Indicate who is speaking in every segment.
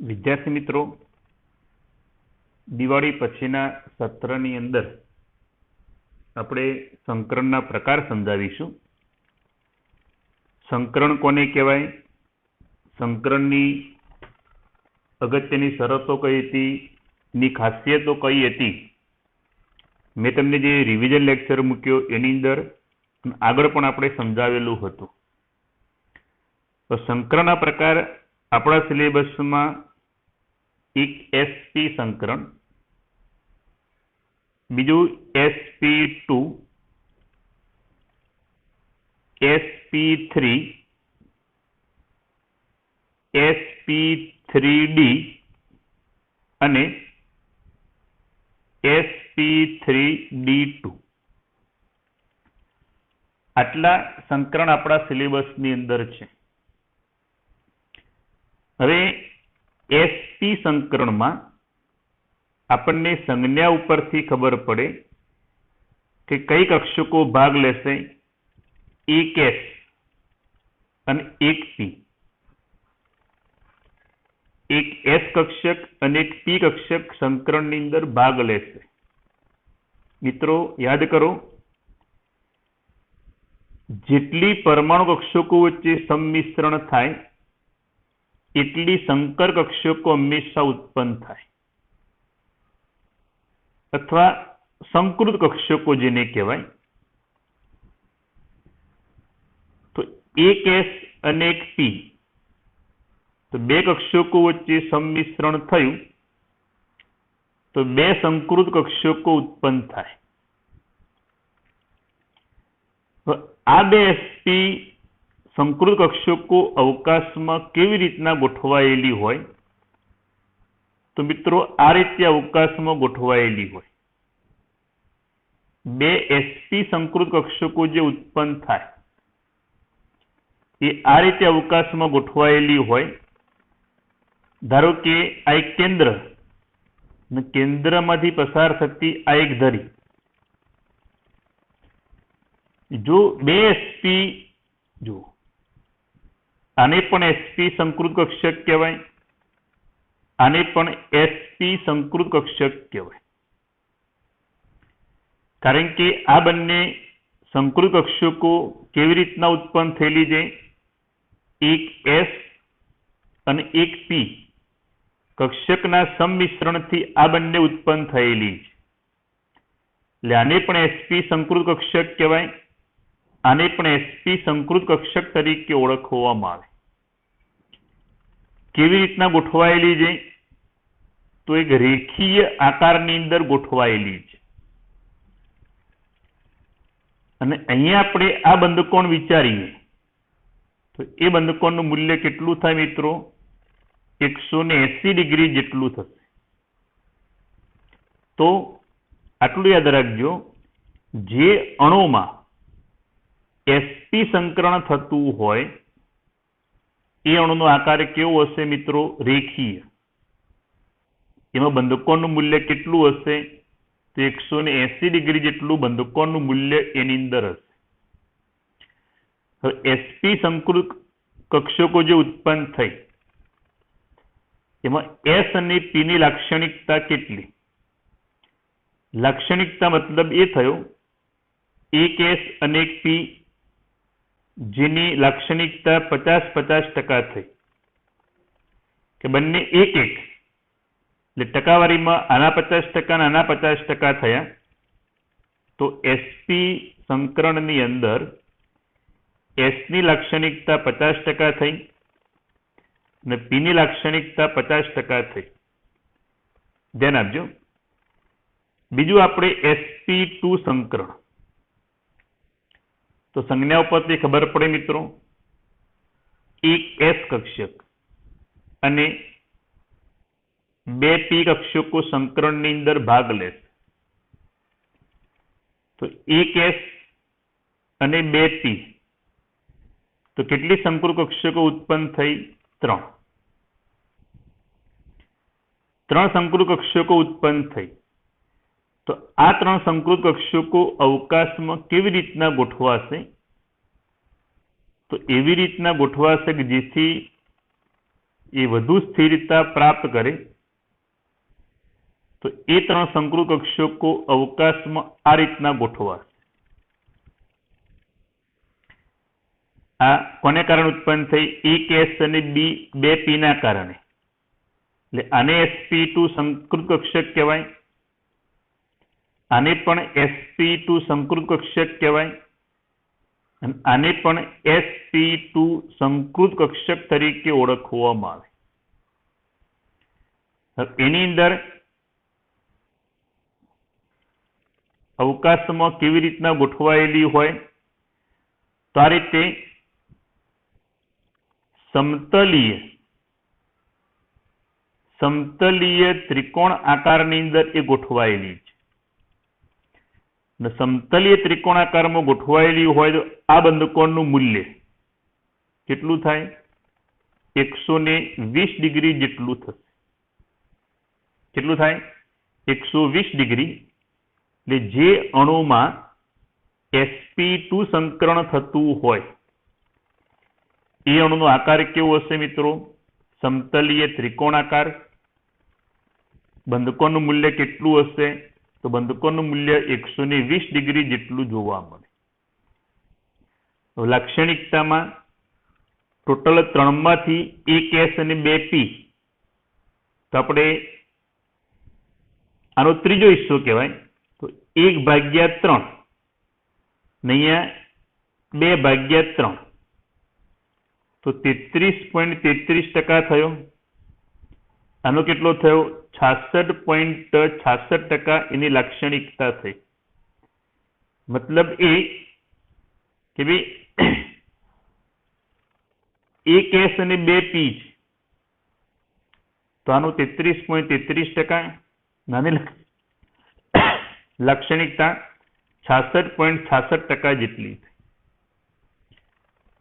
Speaker 1: વિદ્યાર્થી મિત્રો, દિવાળી પછીના સત્રની અંદર આપણે સંકરણના પ્રકાર સમજાવીશું. સંકરણ કોને કહેવાય, સંકરણની અગત્યની શરતો કઈ હતી, ની ખાસિયતો કઈ હતી, મેં તમને જે રિવિઝન લેક્ચર મૂક્યો એની અંદર આગળ પણ આપણે સમજાવેલું હતું. તો સંકરણના પ્રકાર આપણા સિલેબસમાં એક SP સંકરણ, બીજું SP2, SP3, SP3D અને SP3D2 આટલા સંકરણ આપણા સિલેબસની અંદર છે. હવે SP સંકરણમાં આપણને સંજ્ઞા ઉપરથી ખબર પડે કે કઈ કક્ષકો ભાગ લેશે. એક S અને એક P, એક S કક્ષક અને એક P કક્ષક સંકરણની અંદર ભાગ લેશે. મિત્રો યાદ કરો, જેટલી પરમાણુ કક્ષકો વચ્ચે સંમિશ્રણ થાય એટલી સંકર કક્ષકો હંમેશા ઉત્પન્ન થાય, અથવા સંકૃત કક્ષકો જેને કહેવાય. તો એક S અને એક P, તો બે કક્ષકો વચ્ચે સંમિશ્રણ થયું તો બે સંકૃત કક્ષકો ઉત્પન્ન થાય. આ બે SP સંકૃત કક્ષકો અવકાશમાં કેવી રીતના ગોઠવાયેલી હોય, તો મિત્રો આ રીતે અવકાશમાં ગોઠવાયેલી હોય. બે SP સંકૃત કક્ષકો જે ઉત્પન્ન થાય એ આ રીતે અવકાશમાં ગોઠવાયેલી હોય. ધારો કે આ એક કેન્દ્ર અને કેન્દ્રમાંથી પસાર થતી આ એક ધરી. જો બે SP, જો આને પણ SP સંકૃત કક્ષક કહેવાય, આને પણ SP સંકૃત કક્ષક કહેવાય. કારણ કે આ બંને સંકૃત કક્ષકો કેવી રીતના ઉત્પન્ન થયેલી છે, એક S અને એક P કક્ષકના સંમિશ્રણથી આ બંને ઉત્પન્ન થયેલી છે. એટલે આને પણ SP સંકૃત કક્ષક કહેવાય, આને પણ SP સંકૃત કક્ષક તરીકે ઓળખવામાં આવે. કેવી રીતના ગોઠવાયેલી છે, તો એક રેખીય આકારની અંદર ગોઠવાયેલી છે. અને અહીંયા આપણે આ બંધકોણ વિચારીએ તો એ બંધકોણનું મૂલ્ય કેટલું થાય મિત્રો, 180 ડિગ્રી જેટલું થશે. તો આટલું યાદ રાખજો, જે અણુમાં SP સંકરણ થતું હોય એ અણુનો આકાર કેવો હશે મિત્રો, રેખીય. એમાં બંધકોણનું મૂલ્ય કેટલું હશે, તો 180 ડિગ્રી જેટલું બંધકોણનું મૂલ્ય એની અંદર હશે. હવે SP સંકૃત કક્ષકો જે ઉત્પન્ન થઈ એમાં S અને P ની લાક્ષણિકતા કેટલી? લાક્ષણિકતા મતલબ એ થયો, એક S અને એક P જેની લાક્ષણિકતા 50-50% થઈ, કે બંને એક એક, એટલે ટકાવારીમાં આના 50% અને આના 50% થયા. તો SP સંકરણની અંદર S ની લાક્ષણિકતા 50% થઈ અને P ની લાક્ષણિકતા 50% થઈ. ધ્યાન આપજો. બીજું આપણે SP2 સંકરણ. તો સંજ્ઞા ઉપરથી ખબર પડે મિત્રો, એક S કક્ષક અને બે P કક્ષકો સંકરણની અંદર ભાગ લેશે. તો એક S અને બે P, તો કેટલી સંકૃત કક્ષકો ઉત્પન્ન થઈ? 3. 3 સંકૃત કક્ષકો ઉત્પન્ન થઈ. તો આ 3 સંકૃત કક્ષકો અવકાશમાં કેવી રીતના ગોઠવાશે? તો એવી રીતના ગોઠવાશે કે જેથી એ વધુ સ્થિરતા પ્રાપ્ત કરે તો એ 3 સંકૃત કક્ષકો અવકાશમાં આ રીતના ગોઠવાશે. આ કોને કારણે ઉત્પન્ન થઈ? એક એસ અને બે પી ના કારણે. એટલે આને sp2 સંકૃત કક્ષક કહેવાય, આને પણ sp2 સંકૃત કક્ષક કહેવાય અને આને પણ sp2 સંકૃત કક્ષક તરીકે ઓળખવામાં આવે. એની અંદર અવકાશમાં કેવી રીતના ગોઠવાયેલી હોય તો આ રીતે સમતલીય ત્રિકોણ આકારની અંદર એ ગોઠવાયેલી છે. સમતલીય ત્રિકોણ આકારમાં ગોઠવાયેલી હોય તો આ બંધકોણનું મૂલ્ય કેટલું થાય? 120 ડિગ્રી જેટલું થશે. કેટલું થાય? 120 ડિગ્રી. એટલે જે અણુમાં sp2 સંકરણ થતું હોય એ અણુનો આકાર કેવો હશે મિત્રો? સમતલીય ત્રિકોણાકાર. બંધકોણનું મૂલ્ય કેટલું હશે? તો બંધકોણનું મૂલ્ય 120 ડિગ્રી જેટલું જોવા મળે. લાક્ષણિકતામાં ટોટલ 3 માંથી 1 એસ અને 2 પી તો આપણે આનો ત્રીજો હિસ્સો કહેવાય તો 1/3 ને અહીંયા 2/3 તો 33.33% થયો. આનો કેટલો થયો? 66.66% એની લાક્ષણિકતા થઈ. મતલબ એ કે ભાઈ 1 એસ અને 2 પી તો આનું 33.33%, નાની લાક્ષણિકતા 66.66% જેટલી.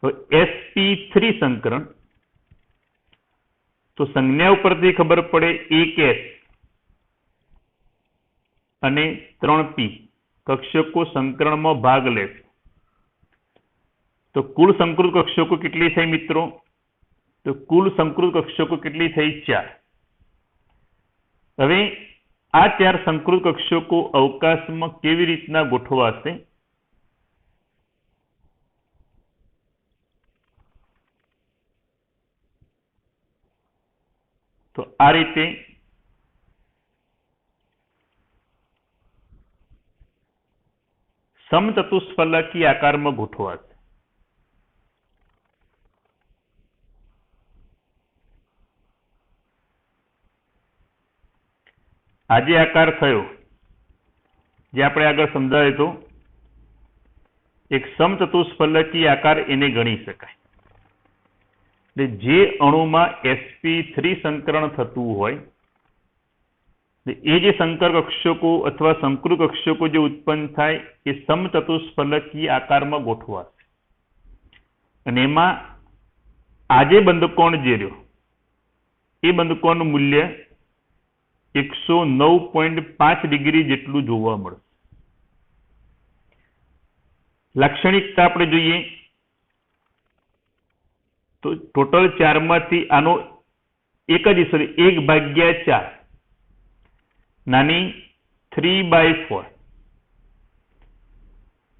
Speaker 1: તો sp3 સંકરણ તો સંજ્ઞા ઉપરથી ખબર પડે 1 એસ અને 3 પી કક્ષકો સંકરણમાં ભાગ લે તો કુલ સંકૃત કક્ષકો કેટલી થઈ મિત્રો? તો કુલ સંકૃત કક્ષકો કેટલી થઈ? 4. હવે આ 4 સંકૃત કક્ષકો અવકાશમાં કેવી રીતના ગોઠવાશે? તો આ રીતે સમચતુષ્ફલકી આકારમાં ગોઠવાશે. આ જે આકાર થયો જે આપણે આગળ સમજાવ્યો હતો એક સમચતુષ્ફલકી આકાર એને ગણી શકાય. એટલે જે અણુમાં sp3 સંકરણ થતું હોય એ જે સંકર કક્ષકો અથવા સંકૃત કક્ષકો જે ઉત્પન્ન થાય એ સમચતુષ્ફલકી આકારમાં ગોઠવાશે. અને એમાં આજે બંધકોણ જે રહ્યો એ બંધકોણનું મૂલ્ય 109.5 ડિગ્રી જેટલું જોવા મળે. લાક્ષણિકતા આપણે જોઈએ તો ટોટલ 4 માંથી આનો 1/4 નાની 3/4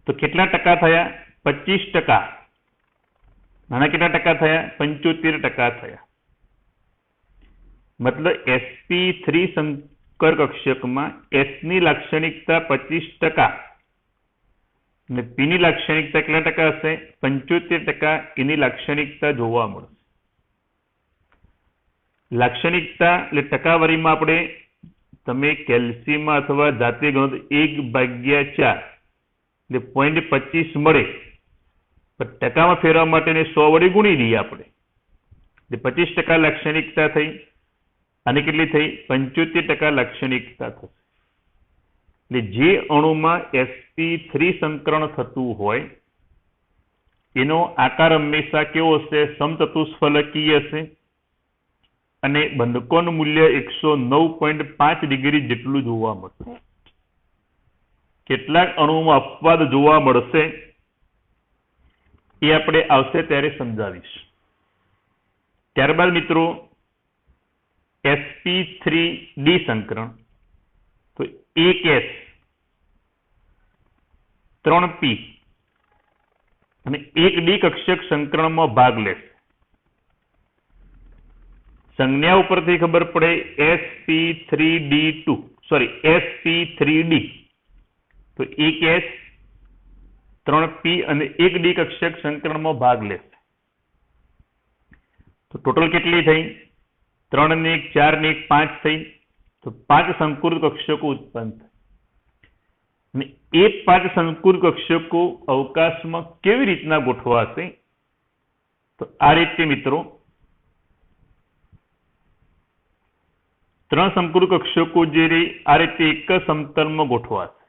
Speaker 1: તો કેટલા ટકા થયા? 25%. નાના કેટલા ટકા થયા? 75% થયા. મતલબ sp3 સંકર કક્ષકમાં s ની લાક્ષણિકતા 25% અને p ની લાક્ષણિકતા કેટલા ટકા હશે? 75% એની લાક્ષણિકતા જોવા મળશે. લાક્ષણિકતા એટલે ટકાવારીમાં આપણે તમે કેલ્શિયમમાં અથવા જાતે ગણો તો 1/4 એટલે 0.25 મળે પણ ટકામાં ફેરવા માટે 100 વડે ગુણી દઈએ આપણે એટલે 25% લાક્ષણિકતા થઈ. અને કેટલી થઈ? 75% લાક્ષણિકતા થશે. એટલે જે અણુમાં sp3 સંકરણ થતું હોય એનો આકાર હંમેશા કેવો હશે? સમચતુષ્ફલકીય હશે અને બંધકોણનું મૂલ્ય 109.5 ડિગ્રી જેટલું જોવા મળશે. કેટલાક અણુઓમાં અપવાદ જોવા મળશે એ આપણે આવશે ત્યારે સમજાવીશ. ત્યારબાદ મિત્રો sp3d સંકરણ, તો 1s 3p અને 1d કક્ષક સંકરણમાં ભાગ લેશે. સંજ્ઞા ઉપરથી ખબર પડે sp3d2 sp3d, તો 1s 3p અને 1d કક્ષક સંકરણમાં ભાગ લેશે. તો ટોટલ કેટલી થઈ? 3 ને 1 4 ને 1 5 થઈ. તો 5 સંકુલ કક્ષકો ઉત્પન્ન થાય. અને એ 5 સંકુલ કક્ષકો અવકાશમાં કેવી રીતના ગોઠવાશે? તો આ રીતે મિત્રો 3 સંકુલ કક્ષકો જે રે આ રીતે એક જ સમતલમાં ગોઠવાશે.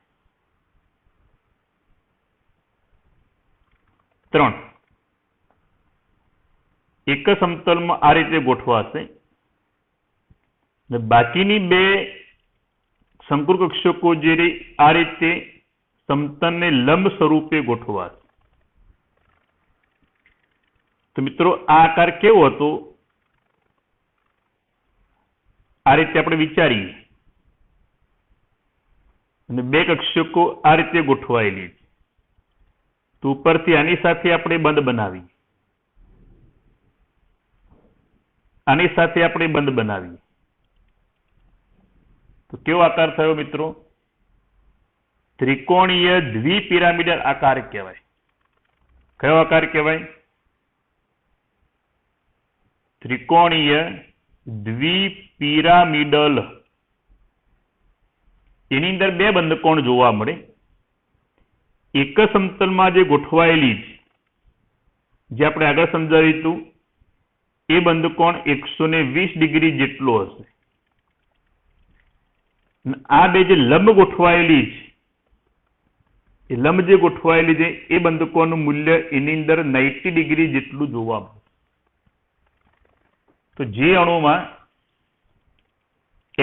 Speaker 1: 3 એક જ સમતલમાં આ રીતે ગોઠવાશે. બાકીની 2 સંકુલ કક્ષકો જે રે આ રીતે સમતલને લંબ સ્વરૂપે ગોઠવાશે. તો મિત્રો આ આકાર કેવો હતો? આ રીતે આપણે વિચારીએ અને 2 કક્ષકો આ રીતે ગોઠવાયેલી છે. તો ઉપરથી આની સાથે આપણે બંધ બનાવીએ, આની સાથે આપણે બંધ બનાવીએ, તો કેવો આકાર થયો મિત્રો? ત્રિકોણીય દ્વિપિરામિડલ આકાર કહેવાય. કયો આકાર કહેવાય? ત્રિકોણીય દ્વિપિરામિડલ. એની અંદર 2 બંધકોણ જોવા મળે. એક જ સમતલમાં જે ગોઠવાયેલી છે, જે આપણે આગળ સમજાવ્યું હતું, એ બંધકોણ 120 ડિગ્રી જેટલો હશે. આ 2 જે લંબ ગોઠવાયેલી છે, એ લંબ જે ગોઠવાયેલી છે એ બંધકોણનું મૂલ્ય એની અંદર 90 ડિગ્રી જેટલું જોવા મળે. તો જે અણુમાં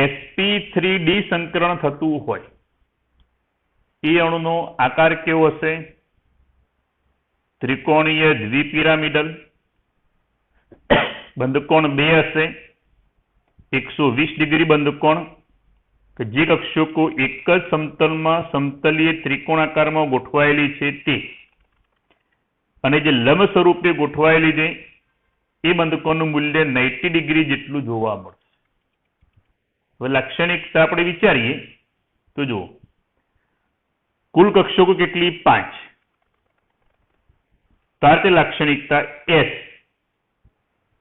Speaker 1: sp3d સંકરણ થતું હોય એ અણુનો આકાર કેવો હશે? ત્રિકોણીય દ્વિપિરામિડલ. બંધકોણ 2 હશે, 120 ડિગ્રી બંધકોણ, કે જે કક્ષકો એક જ સમતલમાં સમતલીય ત્રિકોણાકારમાં ગોઠવાયેલી છે તે, અને જે લંબ સ્વરૂપે ગોઠવાયેલી છે એ બંધકોણનું મૂલ્ય 90 ડિગ્રી જેટલું જોવા મળશે. હવે લાક્ષણિકતા આપણે વિચારીએ તો જુઓ, કુલ કક્ષકો કેટલી? 5. તો આ રીતે લાક્ષણિકતા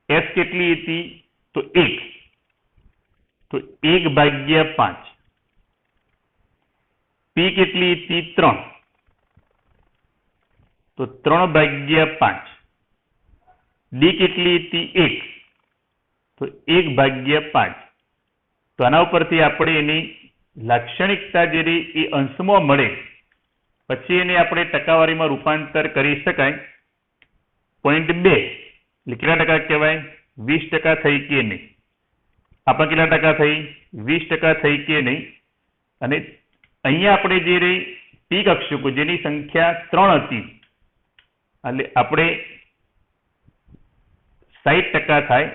Speaker 1: s કેટલી હતી? તો 1. તો 1/5. p કેટલી હતી? 3. તો 3/5. d કેટલી હતી? 1. તો 1/5. તો આના ઉપરથી આપણે એની લાક્ષણિકતા જે રહી એ અંશમાં મળે પછી એને આપણે ટકાવારીમાં રૂપાંતર કરી શકાય. 0.2 એટલે કેટલા ટકા કહેવાય? 20% થઈ કે નહીં? આપણે કેટલા ટકા થઈ? 20% થઈ કે નહીં? અને અહીંયા આપણે જે રહી p કક્ષકો જેની સંખ્યા 3 હતી, એટલે આપણે 60% થાય.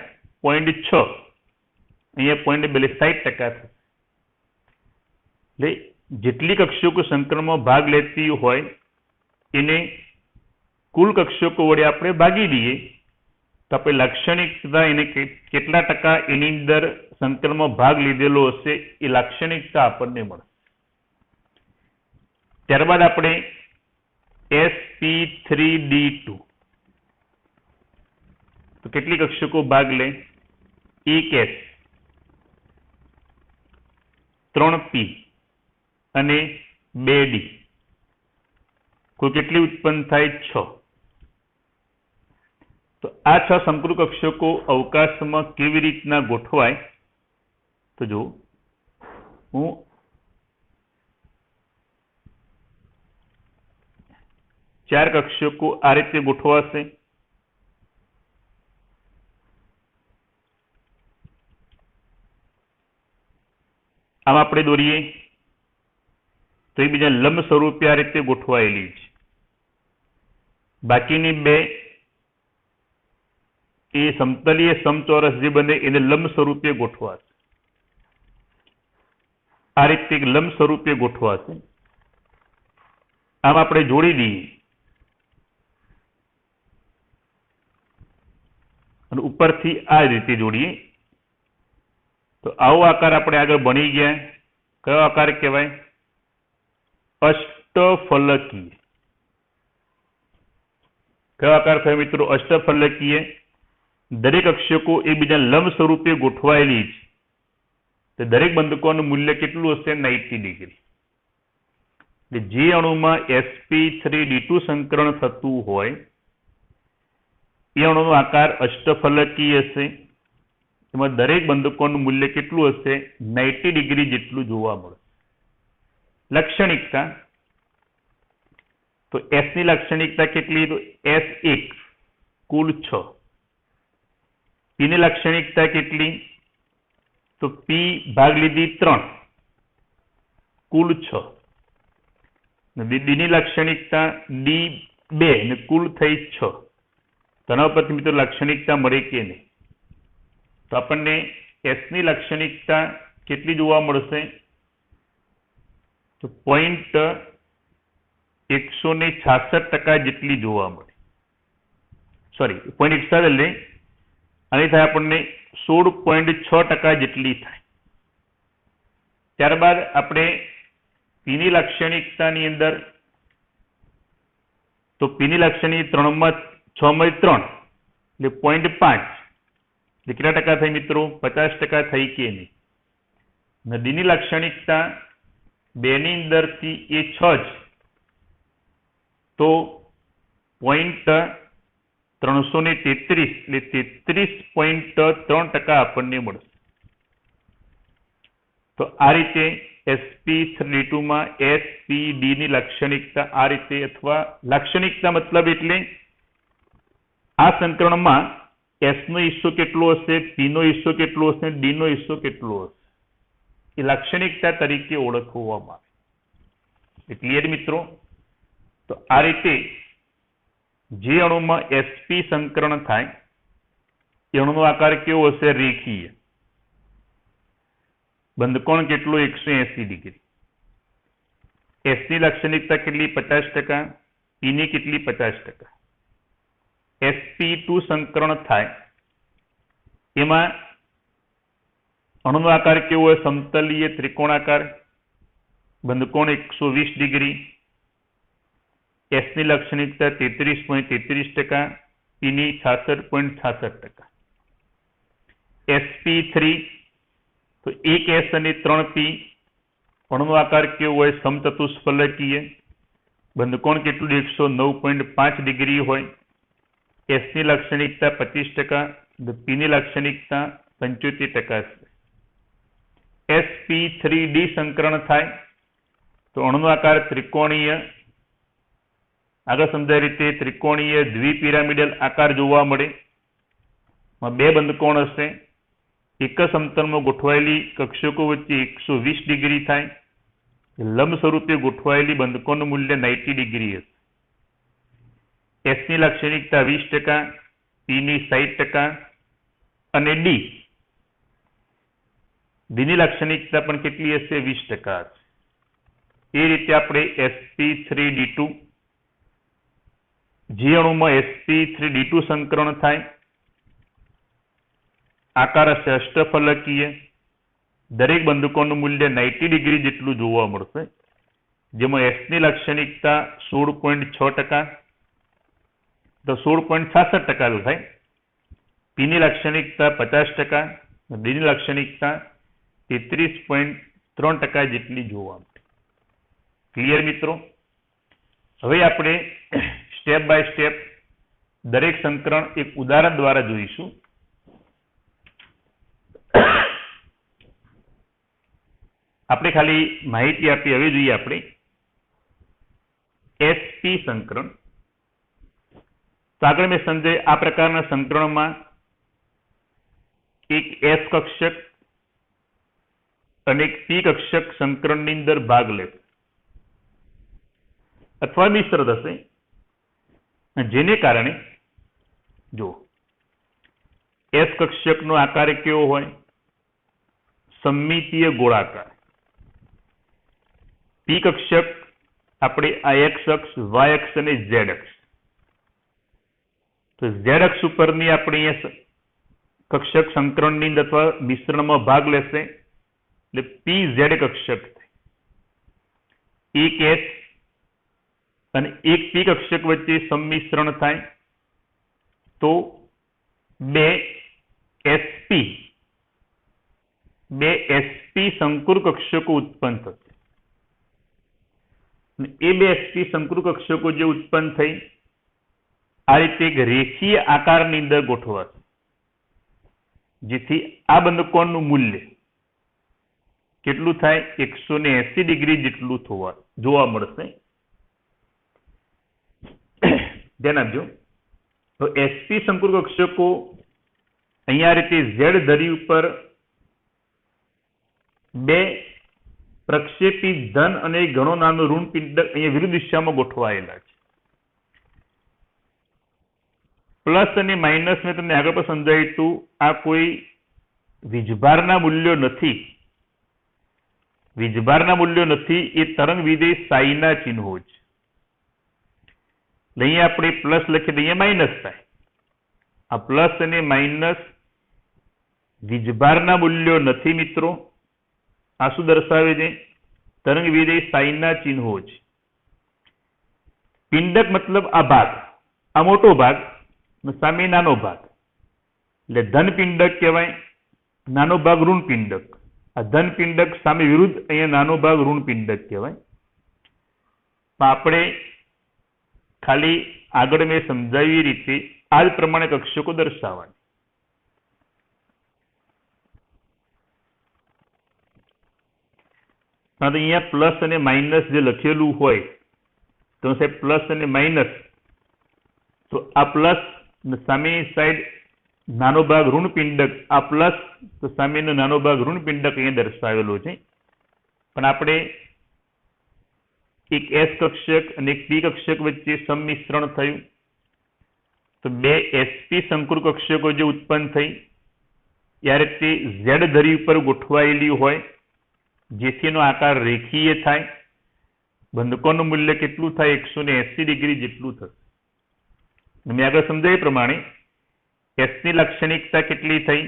Speaker 1: 0.6 અહીંયા 0.2 60% થાય. એટલે જેટલી કક્ષકો સંકરણમાં ભાગ લેતી હોય એને કુલ કક્ષકો વડે આપણે ભાગી દઈએ તો આપણે લાક્ષણિકતા એને કેટલા ટકા એની અંદર સંકરણમાં ભાગ લીધેલો હશે એ લાક્ષણિકતા આપણને મળે. ત્યારબાદ આપણે sp3d2 તો કેટલી કક્ષકો ભાગ લે? 1s 3p અને 2d. કુલ કેટલી ઉત્પન્ન થાય? 6. તો આ 6 સમકૃ કક્ષકો અવકાશમાં કેવી રીતના ગોઠવાય? તો જો હું 4 કક્ષકો આ રીતે ગોઠવાશે. આમ આપણે દોરીએ તો એ બીજા લંબ સ્વરૂપે આ રીતે ગોઠવાયેલી છે. બાકીની 2 એ સમતલીય સમચોરસ જે બને એને લંબ સ્વરૂપે ગોઠવાશે. આ રીતે એક લંબ સ્વરૂપે ગોઠવાશે. આમ આપણે જોડી દઈએ અને ઉપરથી આ રીતે જોડીએ તો આવો આકાર આપણે આગળ બની ગયા. કયો આકાર કહેવાય? અષ્ટફલકીય. કયો આકાર થયો મિત્રો? અષ્ટફલકીય. દરેક અક્ષકો એકબીજા લંબ સ્વરૂપે ગોઠવાયેલી છે. તો દરેક બંધકોનું મૂલ્ય કેટલું હશે? 90 ડિગ્રી. જે અણુમાં sp3d2 સંકરણ થતું હોય એ અણુનો આકાર અષ્ટફલકીય હશે. એમાં દરેક બંધકોનું મૂલ્ય કેટલું હશે? 90 ડિગ્રી જેટલું જોવા મળશે. લાક્ષણિકતા તો S ની લાક્ષણિકતા કેટલી? તો S1 કુલ 6. P ની લાક્ષણિકતા કેટલી? તો P ભાગ લીધી 3 કુલ 6. D ની લાક્ષણિકતા D2 ને કુલ થઈ 6. તેના પરથી મિત્રો લાક્ષણિકતા મળે કે નહીં? તો આપણને S ની લાક્ષણિકતા કેટલી જોવા મળશે? તો 166% જેટલી જોવા મળે. સોરી 0.61 એટલે આની થાય આપણને 16.6% જેટલી થાય. ત્યારબાદ આપણે પીની લાક્ષણિકતાની અંદર તો પીની લાક્ષણિક 6 માંથી 3 એટલે 0.5 કેટલા ટકા થઈ મિત્રો? 50% થઈ કે નહીં? નદીની લાક્ષણિકતા 2 ની અંદરથી એ 6 જ તો 0.333 એટલે 33.3% આપણને મળશે. તો આ રીતે sp3d2 માં spd ની લાક્ષણિકતા આ રીતે, અથવા લાક્ષણિકતા મતલબ એટલે આ સંકરણમાં S નો હિસ્સો કેટલો હશે, P નો હિસ્સો કેટલો હશે, D નો હિસ્સો કેટલો હશે, એ લાક્ષણિકતા તરીકે ઓળખવામાં આવે. ક્લિયર મિત્રો? તો આ રીતે જે અણુમાં sp સંકરણ થાય એ અણુનો આકાર કેવો હશે? રેખીય. બંધકોણ કેટલો? 180 ડિગ્રી. S ની લાક્ષણિકતા કેટલી? 50%. P ની કેટલી? 50%. sp2 સંકરણ થાય એમાં અણુનો આકાર કેવો હોય? સમતલીય ત્રિકોણાકાર. બંધકોણ 120 ડિગ્રી. S ની લાક્ષણિકતા 33.33%. P ની 66.66%. sp3 તો 1 S અને 3 P અણુનો આકાર કેવો હોય? સમચતુષ્ફલકીય. બંધકોણ કેટલું? 109.5 ડિગ્રી હોય. S ની લાક્ષણિકતા 25%. P ની લાક્ષણિકતા 75%. sp3d સંકરણ થાય તો અણુનો આકાર ત્રિકોણીય. આગળ સમજાય રીતે ત્રિકોણીય દ્વિપિરામિડલ આકાર જોવા મળે. બે બંધકોણ હશે. એક જ સમતલમાં ગોઠવાયેલી કક્ષકો વચ્ચે 120 ડિગ્રી થાય. લંબ સ્વરૂપે ગોઠવાયેલી બંધકોણનું મૂલ્ય 90 ડિગ્રી હશે. S ની લાક્ષણિકતા 20%, P ની 60% અને D ની લાક્ષણિકતા પણ કેટલી હશે? 20% હશે. એ રીતે આપણે sp3d2 જે અણુમાં sp3d2 સંકરણ થાય આકાર હશે અષ્ટફલકીય. દરેક બંધકોનું મૂલ્ય 90 ડિગ્રી જેટલું જોવા મળશે. જેમાં S ની લાક્ષણિકતા 16.6%, તો 16.66% થાય. P ની લાક્ષણિકતા 50%, D ની લાક્ષણિકતા 33.3% જેટલી જોવા મળે. ક્લિયર મિત્રો? હવે આપણે સ્ટેપ બાય સ્ટેપ દરેક સંકરણ એક ઉદાહરણ દ્વારા જોઈશું. આપણે ખાલી માહિતી આપી. હવે જોઈએ આપણે sp સંકરણ. તો આગળ મેં સમજાય આ પ્રકારના સંકરણમાં એક S કક્ષક અને એક P કક્ષક સંકરણની અંદર ભાગ લે અથવા મિશ્ર થશે, જેને કારણે જો એસ કક્ષકનો આકાર કેવો હોય? સમમિતીય ગોળાકાર. પી કક્ષક આપણે આ એક્સ અક્ષ, વાય અક્ષ અને ઝેડ અક્ષ. તો ઝેડ અક્ષ ઉપરની આપણે અહીંયા કક્ષક સંકરણની અંદર અથવા મિશ્રણમાં ભાગ લેશે એટલે પી ઝેડ કક્ષક. એક એસ અને એક પી કક્ષક વચ્ચે સંમિશ્રણ થાય તો બે એસપી શંકુર કક્ષકો ઉત્પન્ન થશે. એ બે એસપી શંકુર કક્ષકો જે ઉત્પન્ન થઈ આ રીતે એક રેખીય આકારની અંદર ગોઠવાશે, જેથી આ બંધકોણનું મૂલ્ય કેટલું થાય? 180 ડિગ્રી જેટલું જોવા મળશે. ધ્યાન આપજો. તો એસપી શંકુર કક્ષકો અહીંયા રીતે ઝેડ ધરી ઉપર બે પ્રક્ષેપી ધન અને ઘણો નાનો ઋણ પિંડક અહીંયા વિરુદ્ધ દિશામાં ગોઠવાયેલા છે. પ્લસ અને માઇનસ મેં તમને આગળ પણ સમજાવ્યું હતું, આ કોઈ વીજભારના મૂલ્યો નથી. વીજભારના મૂલ્યો નથી, એ તરંગ વિધેય સાઈના ચિહ્નો છે. અહીંયા આપણે પ્લસ લખીએ તો અહીંયા માઇનસ થાય. આ પ્લસ અને માઇનસ વીજભારના મૂલ્યો નથી મિત્રો. આ શું દર્શાવે છે? તરંગ વિધેય સાઈનના ચિહ્નો છે. પિંડક મતલબ આ ભાગ, આ મોટો ભાગ, સામે નાનો ભાગ, એટલે ધન પિંડક કહેવાય, નાનો ભાગ ઋણ પિંડક. આ ધન પિંડક સામે વિરુદ્ધ અહીંયા નાનો ભાગ ઋણ પિંડક કહેવાય. આપણે ખાલી આગળ મેં સમજાવી રીતે આ જ પ્રમાણે કક્ષકો દર્શાવવાની. અહીંયા પ્લસ અને માઇનસ જે લખેલું હોય તો સાહેબ પ્લસ અને માઇનસ, તો આ પ્લસ સામેની સાઈડ નાનો ભાગ ઋણ પિંડક, આ પ્લસ તો સામેનો નાનો ભાગ ઋણ પિંડક અહીંયા દર્શાવેલો છે. પણ આપણે એક એસ કક્ષક અને એક પી કક્ષક વચ્ચે સંમિશ્રણ થયું તો બે એસપી શંકુર કક્ષકો જે ઉત્પન્ન થઈ ત્યારે તે ઝેડ ધરી ઉપર ગોઠવાયેલી હોય, જેથી એનો આકાર રેખીય થાય. બંધકોણનું મૂલ્ય કેટલું થાય? 180 ડિગ્રી જેટલું થશે. મેં આગળ સમજાવ્યા પ્રમાણે એસની લાક્ષણિકતા કેટલી થઈ?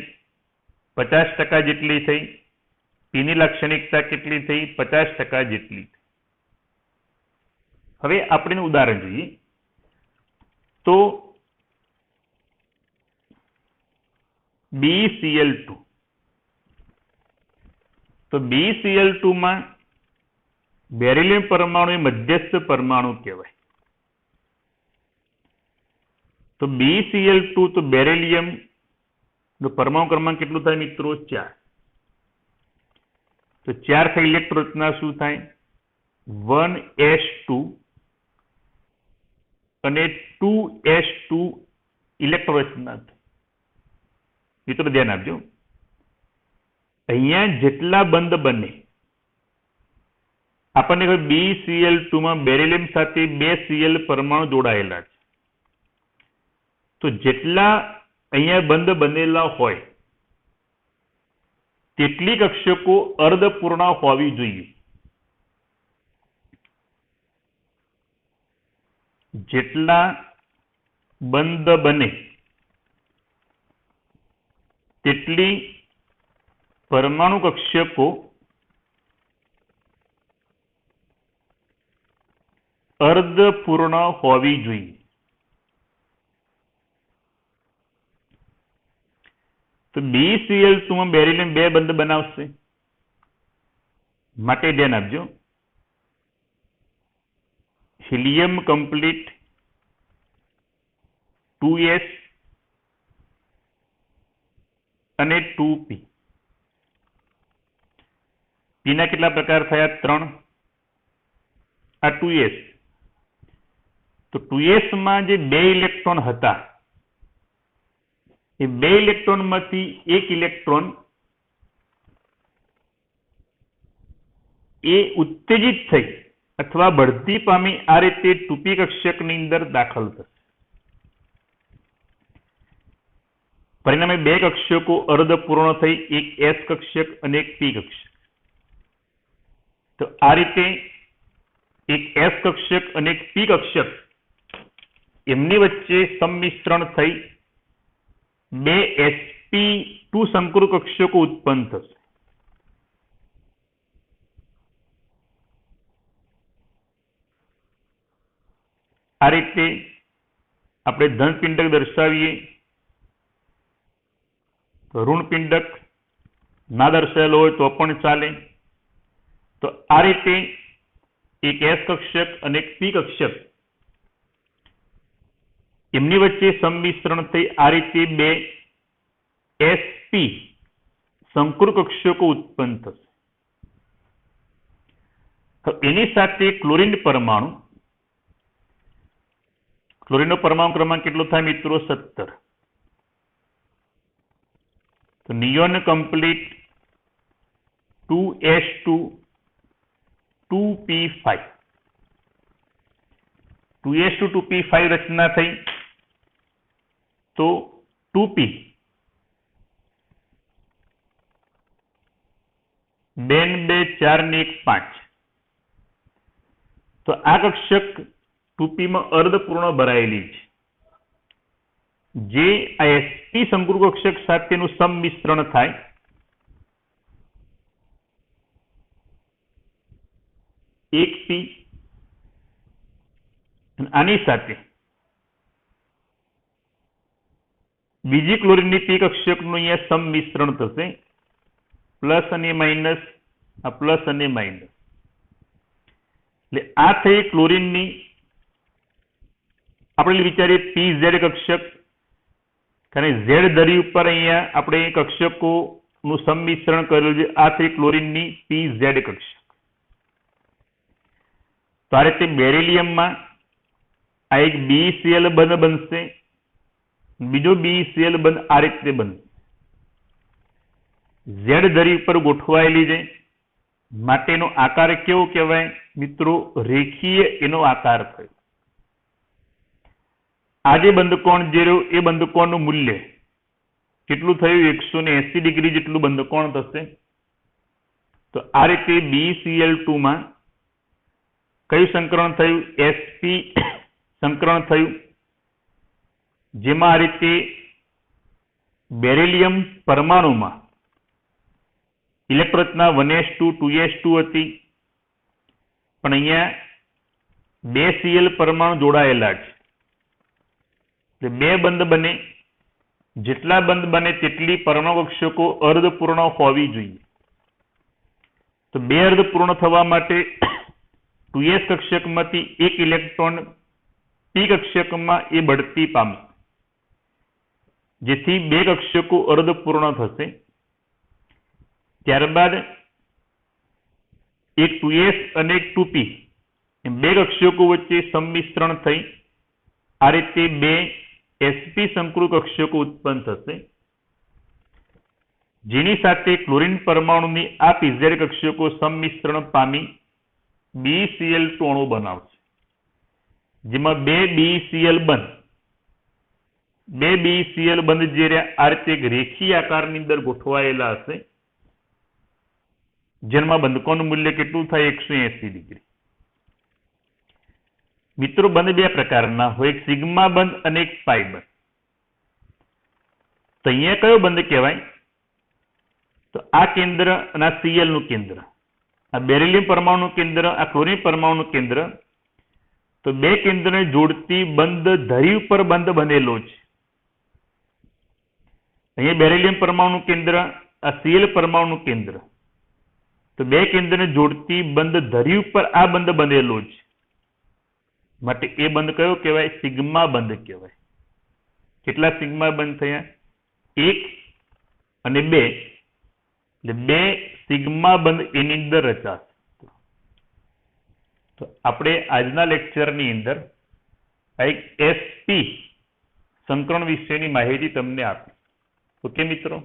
Speaker 1: 50% જેટલી થઈ. પીની લાક્ષણિકતા કેટલી થઈ? 50% જેટલી થઈ. હવે આપણે ઉદાહરણ જોઈએ તો BCl2. તો BCl2 માં બેરિલિયમ પરમાણુ એ મધ્યસ્થ પરમાણુ કહેવાય. તો BCl2 તો બેરિલિયમ નો પરમાણુ ક્રમાંક કેટલું થાય મિત્રો? 4. તો 4 થઈ ઇલેક્ટ્રોન રચના શું થાય? 1s2 અને 2s2 ઇલેક્ટ્રોન રચના થાય. મિત્રો ધ્યાન આપજો, અહીંયા જેટલા બંધ બને, આપણને BCl2 માં બેરિલિયમ સાથે 2 Cl પરમાણુ જોડાયેલા છે. તો જેટલા અહીંયા બંધ બનેલા હોય તેટલી કક્ષકો અર્ધપૂર્ણ હોવી જોઈએ. જેટલા બંધ બને તેટલી પરમાણુ કક્ષકો અર્ધપૂર્ણ હોવી જોઈએ. તો BCl2 માં બેરિલિયમ 2 બંધ બનાવશે, માટે ધ્યાન આપજો. હિલિયમ કમ્પ્લીટ 2s અને 2p. પીના કેટલા પ્રકાર થયા? 3. આ 2s. તો 2s માં જે 2 ઇલેક્ટ્રોન હતા એ 2 ઇલેક્ટ્રોન માંથી 1 ઇલેક્ટ્રોન એ ઉત્તેજિત થઈ અથવા બઢતી પામી આ રીતે 2p કક્ષકની અંદર દાખલ થશે. પરિણામે બે કક્ષકો અર્ધપૂર્ણ થઈ, એક એસ કક્ષક અને એક પી કક્ષક. તો આ રીતે એક એસ કક્ષક અને એક પી કક્ષક એમની વચ્ચે સંમિશ્રણ થઈ બે sp2 સંકુલ કક્ષકો ઉત્પન્ન થશે. આ રીતે આપણે ધન પિંડક દર્શાવીએ તો ઋણ પિંડક ના દર્શાવેલો હોય તો પણ ચાલે. તો આ રીતે એક એસ કક્ષક અને એક પી કક્ષક એમની વચ્ચે સંમિશ્રણ થઈ આ રીતે બે sp સંકુલ કક્ષકો ઉત્પન્ન થશે. એની સાથે ક્લોરીન પરમાણુ, ક્લોરીનનો પરમાણુ ક્રમાંક કેટલો થાય મિત્રો? 17. તો neon complete 2s2 2p5 2s2 2p5 રચના થઈ તો 2p બેન 2 4 ને 1 5. તો આ કક્ષક 2p માં અર્ધપૂર્ણ ભરાયેલી છે, જે આ sp સંકુલ કક્ષક સાથેનું સંમિશ્રણ થાય એક પી આની સાથે બીજી ક્લોરીનની પી કક્ષકનું અહીંયા સંમિશ્રણ થશે, પ્લસ અને માઇનસ, આ પ્લસ અને માઇનસ. એટલે આ થઈ ક્લોરીનની આપણે વિચારીએ pz કક્ષક, કારણ ઝેડ ધરી ઉપર અહીંયા આપણે કક્ષકોનું સંમિશ્રણ કરેલું છે. આ થઈ ક્લોરીનની pz કક્ષક. તો આ રીતે બેરિલિયમમાં આ એક BeCl બંધ બનશે, બીજો BeCl બંધ આ રીતે બનશે. ઝેડ ધરી ઉપર ગોઠવાયેલી છે માટે એનો આકાર કેવો કહેવાય મિત્રો? રેખીય એનો આકાર થયો. આ જે બંધકોણ જે રહ્યું એ બંધકોણનું મૂલ્ય કેટલું થયું? 180 ડિગ્રી જેટલું બંધકોણ થશે. તો આ રીતે BeCl2 માં કયું સંકરણ થયું? sp સંકરણ થયું, જેમાં આ રીતે બેરિલિયમ પરમાણુમાં ઇલેક્ટ્રોન રચના 1s2 2s2 હતી, પણ અહીંયા બે Cl પરમાણુ જોડાયેલા છે. એટલે બે બંધ બને, જેટલા બંધ બને તેટલી પરમાણુ કક્ષકો અર્ધપૂર્ણ હોવી જોઈએ. તો બે અર્ધપૂર્ણ થવા માટે 2s કક્ષકમાંથી એક ઇલેક્ટ્રોન પી કક્ષકમાં એ બઢતી પામશે, જેથી બે કક્ષકો અર્ધપૂર્ણ થશે. ત્યારબાદ એક 2s અને એક 2p એમ બે કક્ષકો વચ્ચે સંમિશ્રણ થઈ આ રીતે બે sp સંકુલ કક્ષકો ઉત્પન્ન થશે, જેની સાથે ક્લોરીન પરમાણુની આ pz કક્ષકો સંમિશ્રણ પામી BeCl2 અણુ બનાવશે, જેમાં બે BeCl બંધ જે રહ્યા આ રીતે એક રેખીય આકારની અંદર ગોઠવાયેલા હશે, જેમાં બંધકોણનું મૂલ્ય કેટલું થાય? 180 ડિગ્રી. મિત્રો બંધ બે પ્રકારના હોય, એક સિગ્મા બંધ અને એક પાઈ બંધ. તો અહીંયા કયો બંધ કહેવાય? તો આ કેન્દ્ર અને આ Cl નું કેન્દ્ર, આ બેરિલિયમ પરમાણુનું કેન્દ્ર, આ ક્લોરીન પરમાણુનું કેન્દ્ર. તો બે કેન્દ્રને જોડતી બંધ ધરી ઉપર બંધ બનેલો છે. અહીંયા બેરિલિયમ પરમાણુનું કેન્દ્ર, આ Cl પરમાણુનું કેન્દ્ર. તો બે કેન્દ્રને જોડતી બંધ ધરી ઉપર આ બંધ બનેલો છે, માટે એ બંધ કયો કહેવાય? સિગ્મા બંધ કહેવાય. કેટલા સિગ્મા બંધ થયા? 1 અને 2. એટલે બે સિગ્મા બંધ એની અંદર રચાશે. તો આપણે આજના લેક્ચરની અંદર એક sp સંકરણ વિશેની માહિતી તમને આપી. ઓકે મિત્રો.